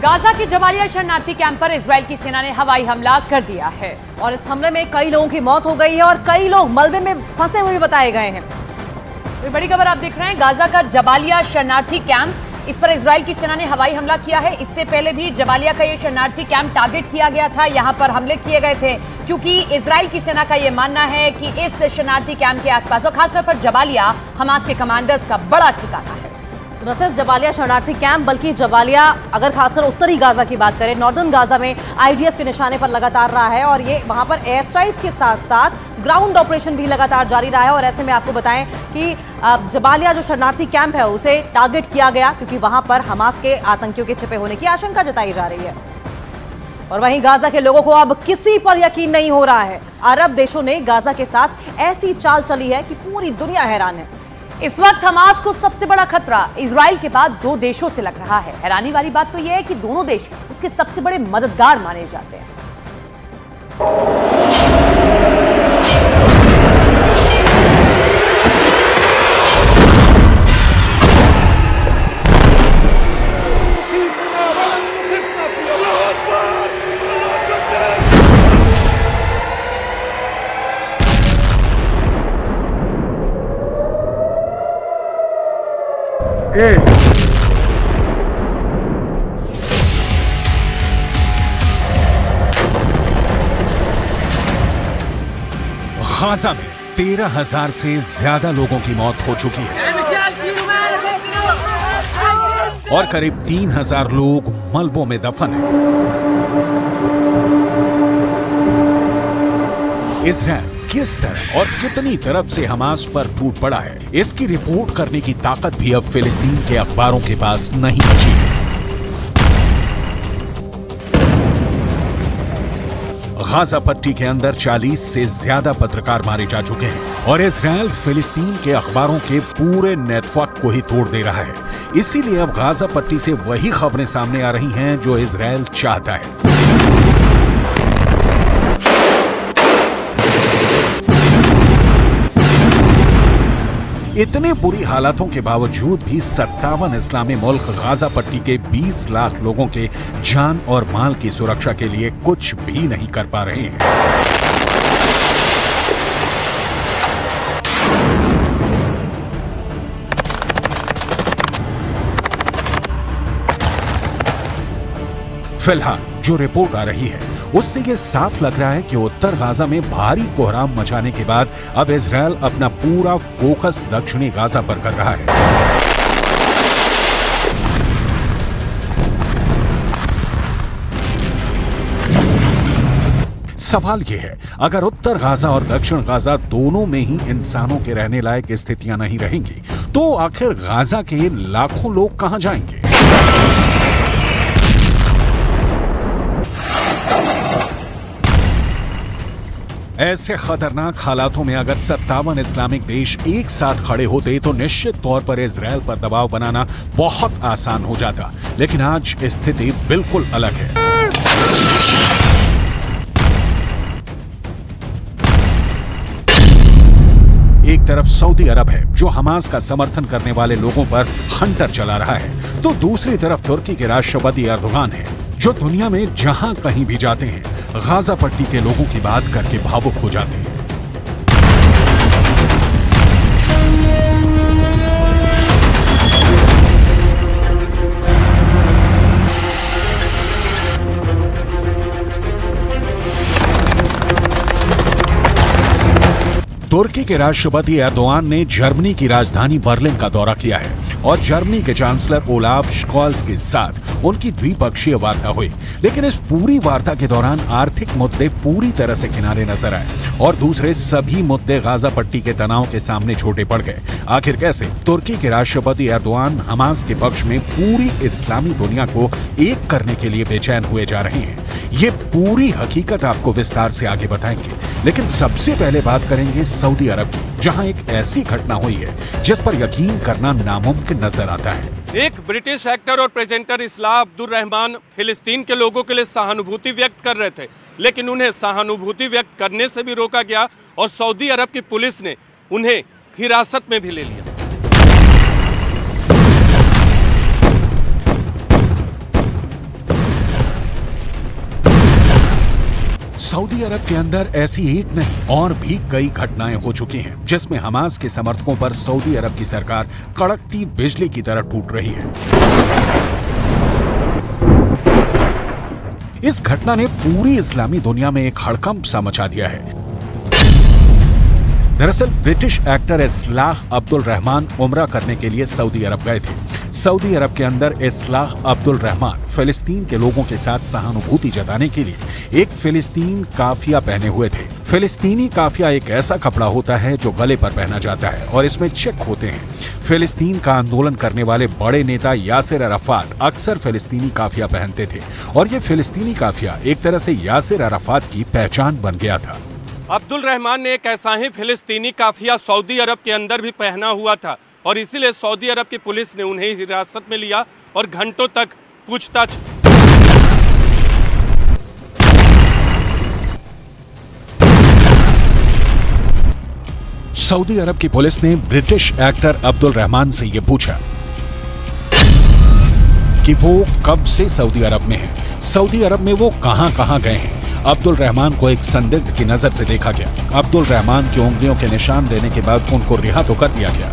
Gaza के Jabalia शरणार्थी camp पर इजरायल की सेना ने हवाई हमला कर दिया है और इस हमले में कई लोगों की मौत हो गई है और कई लोग मलबे में फंसे हुए बताए गए हैं। तो बड़ी खबर आप देख रहे हैं, गाजा का जबालिया शरणार्थी कैंप, इस पर इजरायल की सेना ने हवाई हमला किया है। इससे पहले भी जबालिया का ये शरणार्थी कैंप टारगेट किया गया था, यहां पर हमले किए गए थे क्योंकि इजरायल की सेना का यह मानना है कि इस शरणार्थी कैंप के आसपास और खासतौर पर जबालिया हमास के कमांडर्स का बड़ा ठिकाना है। न सिर्फ जबालिया शरणार्थी कैंप बल्कि जबालिया अगर खासकर उत्तरी गाजा की बात करें, नॉर्दर्न गाजा में आईडीएफ के निशाने पर लगातार रहा है और ये वहां पर एयर स्ट्राइक के साथ साथ ग्राउंड ऑपरेशन भी लगातार जारी रहा है। और ऐसे में आपको बताएं कि जबालिया जो शरणार्थी कैंप है उसे टारगेट किया गया क्योंकि वहां पर हमास के आतंकियों के छिपे होने की आशंका जताई जा रही है। और वहीं गाजा के लोगों को अब किसी पर यकीन नहीं हो रहा है। अरब देशों ने गाजा के साथ ऐसी चाल चली है कि पूरी दुनिया हैरान है। इस वक्त हमास को सबसे बड़ा खतरा इजराइल के बाद दो देशों से लग रहा है। हैरानी वाली बात तो यह है कि दोनों देश उसके सबसे बड़े मददगार माने जाते हैं। गाजा में 13,000 से ज्यादा लोगों की मौत हो चुकी है और करीब 3,000 लोग मलबों में दफन हैं। इजराइल किस तरह और कितनी तरफ से हमास पर टूट पड़ा है, इसकी रिपोर्ट करने की ताकत भी अब फिलिस्तीन के अखबारों के पास नहीं बची है। गाजा पट्टी के अंदर 40 से ज्यादा पत्रकार मारे जा चुके हैं और इजराइल फिलिस्तीन के अखबारों के पूरे नेटवर्क को ही तोड़ दे रहा है। इसीलिए अब गाजा पट्टी से वही खबरें सामने आ रही हैं जो इजराइल चाहता है। इतने बुरी हालातों के बावजूद भी 57 इस्लामी मुल्क गाजा पट्टी के 20 लाख लोगों के जान और माल की सुरक्षा के लिए कुछ भी नहीं कर पा रहे हैं। फिलहाल जो रिपोर्ट आ रही है उससे ये साफ लग रहा है कि उत्तर गाजा में भारी कोहराम मचाने के बाद अब इजराइल अपना पूरा फोकस दक्षिणी गाजा पर कर रहा है। सवाल यह है, अगर उत्तर गाजा और दक्षिण गाजा दोनों में ही इंसानों के रहने लायक स्थितियां नहीं रहेंगी तो आखिर गाजा के लाखों लोग कहां जाएंगे? ऐसे खतरनाक हालातों में अगर 57 इस्लामिक देश एक साथ खड़े होते तो निश्चित तौर पर इजराइल पर दबाव बनाना बहुत आसान हो जाता, लेकिन आज स्थिति बिल्कुल अलग है। एक तरफ सऊदी अरब है जो हमास का समर्थन करने वाले लोगों पर हंटर चला रहा है, तो दूसरी तरफ तुर्की के राष्ट्रपति एर्दोगान है जो दुनिया में जहां कहीं भी जाते हैं गाजा पट्टी के लोगों की बात करके भावुक हो जाते हैं। तुर्की के राष्ट्रपति एर्दोगान ने जर्मनी की राजधानी बर्लिन का दौरा किया है और जर्मनी के चांसलर ओलाफ स्कॉल्स के साथ उनकी द्विपक्षीय वार्ता हुई। लेकिन इस पूरी वार्ता के दौरान आर्थिक मुद्दे पूरी तरह से किनारे नजर आए और दूसरे सभी मुद्दे गाजा पट्टी के तनाव के सामने छोटे पड़ गए। आखिर कैसे? तुर्की के राष्ट्रपति एर्दोगान हमास के पक्ष में पूरी इस्लामी दुनिया को एक करने के लिए बेचैन हुए जा रहे हैं। ये पूरी हकीकत आपको विस्तार से आगे बताएंगे, लेकिन सबसे पहले बात करेंगे सऊदी अरब की, जहां एक ऐसी घटना हुई है जिस पर यकीन करना नामुमकिन नजर आता है। एक ब्रिटिश एक्टर और प्रेजेंटर इस्लाह अब्दुल रहमान फिलिस्तीन के लोगों के लिए सहानुभूति व्यक्त कर रहे थे, लेकिन उन्हें सहानुभूति व्यक्त करने से भी रोका गया और सऊदी अरब की पुलिस ने उन्हें हिरासत में भी ले लिया। सऊदी अरब के अंदर ऐसी एक नहीं और भी कई घटनाएं हो चुकी हैं जिसमें हमास के समर्थकों पर सऊदी अरब की सरकार कड़कती बिजली की तरह टूट रही है। इस घटना ने पूरी इस्लामी दुनिया में एक हड़कंप सा मचा दिया है। दरअसल ब्रिटिश एक्टर इस्लाह अब्दुल रहमान उम्रा करने के लिए सऊदी अरब गए थे। सऊदी अरब के अंदर इस्लाह अब्दुल रहमान फिलिस्तीन के लोगों के साथ सहानुभूति जताने के लिए एक फिलिस्तीन काफिया पहने हुए थे। फिलिस्तीनी काफिया एक ऐसा कपड़ा होता है जो गले पर पहना जाता है और इसमें चेक होते हैं। फिलिस्तीन का आंदोलन करने वाले बड़े नेता यासिर अराफात अक्सर फिलिस्तीनी काफिया पहनते थे और ये फिलिस्तीनी काफिया एक तरह से यासिर अराफात की पहचान बन गया था। अब्दुल रहमान ने एक ऐसा ही फिलिस्तीनी काफिया सऊदी अरब के अंदर भी पहना हुआ था और इसीलिए सऊदी अरब की पुलिस ने उन्हें हिरासत में लिया और घंटों तक पूछताछ। सऊदी अरब की पुलिस ने ब्रिटिश एक्टर अब्दुल रहमान से यह पूछा कि वो कब से सऊदी अरब में है, सऊदी अरब में वो कहां गए हैं। अब्दुल रहमान को एक संदिग्ध की नजर से देखा गया। अब्दुल रहमान की उंगलियों के निशान देने के बाद उनको रिहा तो कर दिया गया।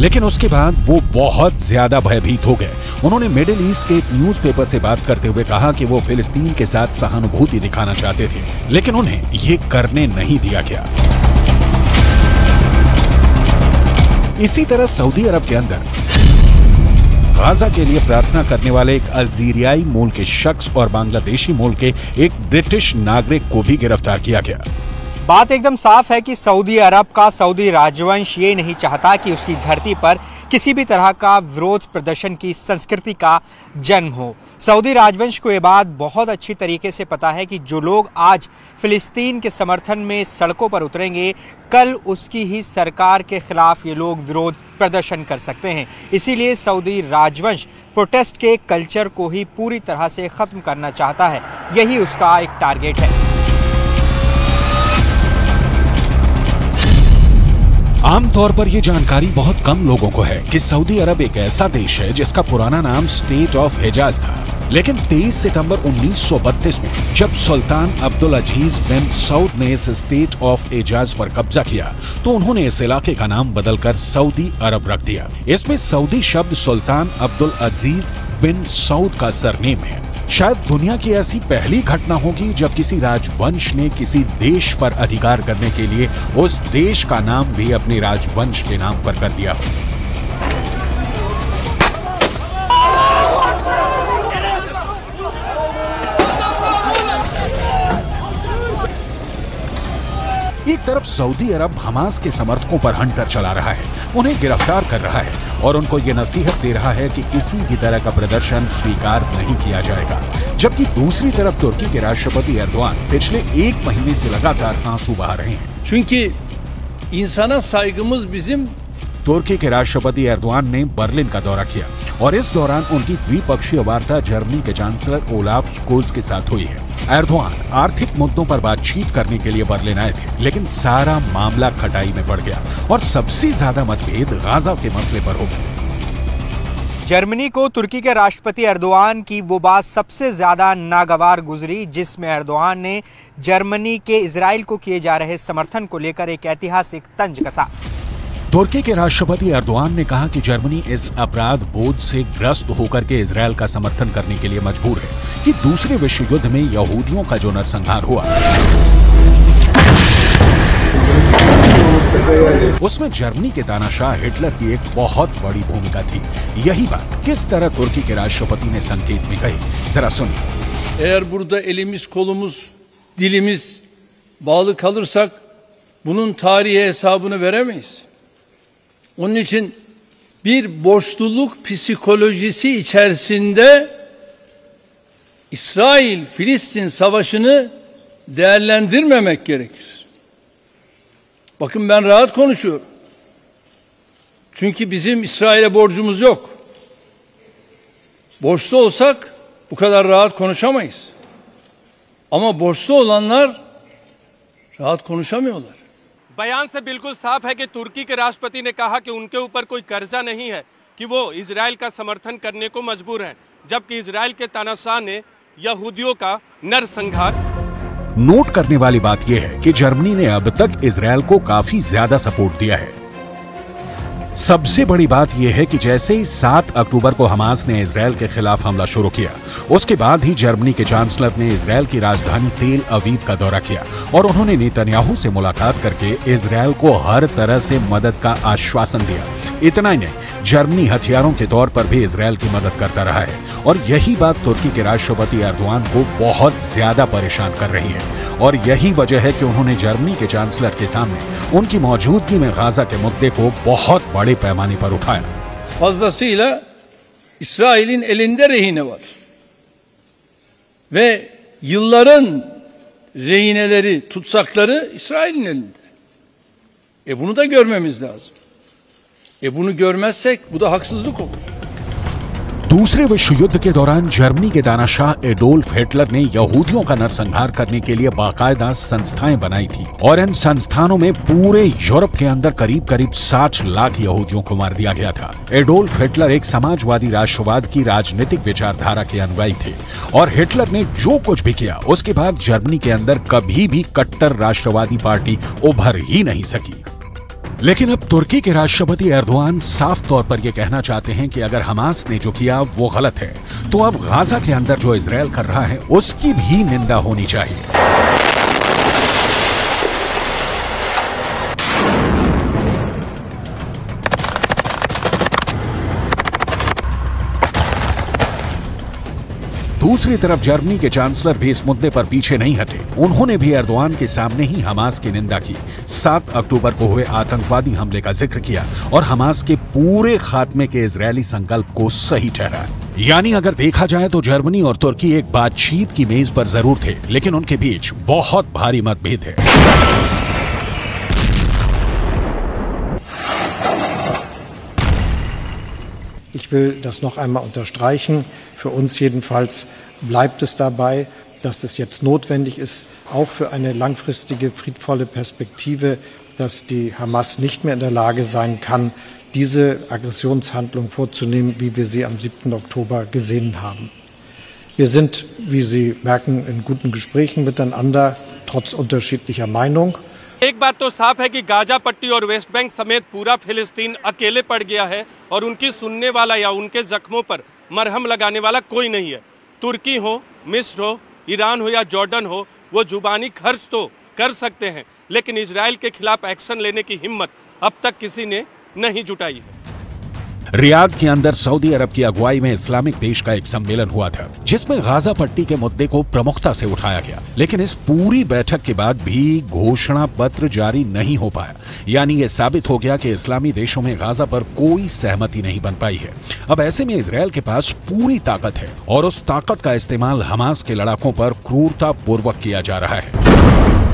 लेकिन उसके बाद वो बहुत ज्यादा भयभीत हो गए। उन्होंने मिडिल ईस्ट के एक न्यूज़पेपर से बात करते हुए कहा कि वो फिलिस्तीन के साथ सहानुभूति दिखाना चाहते थे, लेकिन उन्हें ये करने नहीं दिया गया। इसी तरह सऊदी अरब के अंदर गाजा के लिए प्रार्थना करने वाले एक अल्जीरियाई मूल के शख्स और बांग्लादेशी मूल के एक ब्रिटिश नागरिक को भी गिरफ्तार किया गया। बात एकदम साफ है कि सऊदी अरब का सऊदी राजवंश ये नहीं चाहता कि उसकी धरती पर किसी भी तरह का विरोध प्रदर्शन की संस्कृति का जन्म हो। सऊदी राजवंश को ये बात बहुत अच्छी तरीके से पता है कि जो लोग आज फिलिस्तीन के समर्थन में सड़कों पर उतरेंगे, कल उसकी ही सरकार के खिलाफ ये लोग विरोध प्रदर्शन कर सकते हैं। इसीलिए सऊदी राजवंश प्रोटेस्ट के कल्चर को ही पूरी तरह से ख़त्म करना चाहता है। यही उसका एक टारगेट है। आमतौर पर यह जानकारी बहुत कम लोगों को है कि सऊदी अरब एक ऐसा देश है जिसका पुराना नाम स्टेट ऑफ हिजाज था। लेकिन 23 सितंबर 1932 में जब सुल्तान अब्दुल अजीज बिन सऊद ने इस स्टेट ऑफ हिजाज पर कब्जा किया तो उन्होंने इस इलाके का नाम बदलकर सऊदी अरब रख दिया। इसमें सऊदी शब्द सुल्तान अब्दुल अजीज बिन सऊद का सरनेम है। शायद दुनिया की ऐसी पहली घटना होगी जब किसी राजवंश ने किसी देश पर अधिकार करने के लिए उस देश का नाम भी अपने राजवंश के नाम पर कर दिया हो। एक तरफ सऊदी अरब हमास के समर्थकों पर हंटर चला रहा है, उन्हें गिरफ्तार कर रहा है और उनको ये नसीहत दे रहा है कि किसी भी तरह का प्रदर्शन स्वीकार नहीं किया जाएगा। जबकि दूसरी तरफ तुर्की के राष्ट्रपति एर्दोआन पिछले एक महीने से लगातार आंसू बहा रहे हैं। Çünkü insana saygımız bizim। तुर्की के राष्ट्रपति एर्दोआन ने बर्लिन का दौरा किया और इस दौरान उनकी द्विपक्षीय वार्ता जर्मनी के चांसलर ओलाफ स्कोल्ज के साथ हुई है। एर्दोआन आर्थिक मुद्दों पर बातचीत करने के लिए बर्लिन आए थे, लेकिन सारा मामला खटाई में पड़ गया और सबसे ज्यादा मतभेद गाजा के मसले पर हो गए। जर्मनी को तुर्की के राष्ट्रपति एर्दोआन की वो बात सबसे ज्यादा नागवार गुजरी जिसमें एर्दोआन ने जर्मनी के इजराइल को किए जा रहे समर्थन को लेकर एक ऐतिहासिक तंज कसा। तुर्की के राष्ट्रपति एर्दोआन ने कहा कि जर्मनी इस अपराध बोध से ग्रस्त होकर के इजराइल का समर्थन करने के लिए मजबूर है कि दूसरे विश्व युद्ध में यहूदियों का जो नरसंहार हुआ उसमें जर्मनी के तानाशाह हिटलर की एक बहुत बड़ी भूमिका थी। यही बात किस तरह तुर्की के राष्ट्रपति ने संकेत में कही, जरा सुनिए। Eğer burada elimiz, kolumuz, dilimiz bağlı kalırsak bunun tarihi hesabını veremeyiz. Onun için bir borçluluk psikolojisi içerisinde İsrail-Filistin savaşını değerlendirmemek gerekir. Bakın ben rahat konuşuyorum. Çünkü bizim İsrail'e borcumuz yok. Borçlu olsak bu kadar rahat konuşamayız. Ama borçlu olanlar rahat konuşamıyorlar. बयान से बिल्कुल साफ है कि तुर्की के राष्ट्रपति ने कहा कि उनके ऊपर कोई कर्जा नहीं है कि वो इजराइल का समर्थन करने को मजबूर हैं, जबकि इजराइल के तानाशाह ने यहूदियों का नरसंहार। नोट करने वाली बात यह है कि जर्मनी ने अब तक इजराइल को काफी ज्यादा सपोर्ट दिया है। सबसे बड़ी बात यह है कि जैसे ही 7 अक्टूबर को हमास ने इजराइल के खिलाफ हमला शुरू किया, उसके बाद ही जर्मनी के चांसलर ने इजराइल की राजधानी तेल अवीव का दौरा किया और उन्होंने नेतन्याहू से मुलाकात करके इजराइल को हर तरह से मदद का आश्वासन दिया। इतना ही नहीं, जर्मनी हथियारों के तौर पर भी इजराइल की मदद करता रहा है और यही बात तुर्की के राष्ट्रपति एर्दोआन को बहुत ज्यादा परेशान कर रही है और यही वजह है कि उन्होंने जर्मनी के चांसलर के सामने उनकी मौजूदगी में गाजा के मुद्दे को बहुत बड़े पैमाने पर उठाया। Fazlasıyla İsrail'in elinde rehine var. Ve yılların rehineleri, tutsakları İsrail'in elinde. Bunu da görmemiz lazım. Bunu görmezsek bu da haksızlık olur. दूसरे विश्व युद्ध के दौरान जर्मनी के तानाशाह एडोल्फ हिटलर ने यहूदियों का नरसंहार करने के लिए बाकायदा संस्थाएं बनाई थी और इन संस्थानों में पूरे यूरोप के अंदर करीब 60 लाख यहूदियों को मार दिया गया था। एडोल्फ हिटलर एक समाजवादी राष्ट्रवाद की राजनीतिक विचारधारा के अनुयायी थे और हिटलर ने जो कुछ भी किया उसके बाद जर्मनी के अंदर कभी भी कट्टर राष्ट्रवादी पार्टी उभर ही नहीं सकी। लेकिन अब तुर्की के राष्ट्रपति एर्दोआन साफ तौर पर यह कहना चाहते हैं कि अगर हमास ने जो किया वो गलत है, तो अब गाजा के अंदर जो इजराइल कर रहा है उसकी भी निंदा होनी चाहिए। दूसरी तरफ जर्मनी के चांसलर भी इस मुद्दे पर पीछे नहीं हटे। उन्होंने भी एर्दोआन के सामने ही हमास की निंदा की, 7 अक्टूबर को हुए आतंकवादी हमले का जिक्र किया और हमास के पूरे खात्मे के इजरायली संकल्प को सही ठहराया। यानी अगर देखा जाए तो जर्मनी और तुर्की एक बातचीत की मेज पर जरूर थे, लेकिन उनके बीच बहुत भारी मतभेद है। Ich will das noch einmal unterstreichen. Für uns jedenfalls bleibt es dabei, dass es jetzt notwendig ist, auch für eine langfristige, friedvolle Perspektive, dass die Hamas nicht mehr in der Lage sein kann, diese Aggressionshandlung vorzunehmen, wie wir sie am 7. Oktober gesehen haben. Wir sind, wie Sie merken, in guten Gesprächen miteinander, trotz unterschiedlicher Meinung. एक बात तो साफ है कि Gaza पट्टी और West Bank समेत पूरा फिलिस्तीन अकेले पड़ गया है और उनकी सुनने वाला या उनके जख्मों पर मरहम लगाने वाला कोई नहीं है। तुर्की हो, मिस्र हो, ईरान हो या जॉर्डन हो, वो जुबानी खर्च तो कर सकते हैं, लेकिन इजराइल के खिलाफ एक्शन लेने की हिम्मत अब तक किसी ने नहीं जुटाई है। रियाद के अंदर सऊदी अरब की अगुवाई में इस्लामिक देश का एक सम्मेलन हुआ था, जिसमें गाजा पट्टी के मुद्दे को प्रमुखता से उठाया गया, लेकिन इस पूरी बैठक के बाद भी घोषणा पत्र जारी नहीं हो पाया। यानी यह साबित हो गया कि इस्लामी देशों में गाजा पर कोई सहमति नहीं बन पाई है। अब ऐसे में इजराइल के पास पूरी ताकत है और उस ताकत का इस्तेमाल हमास के लड़ाकों पर क्रूरता पूर्वक किया जा रहा है।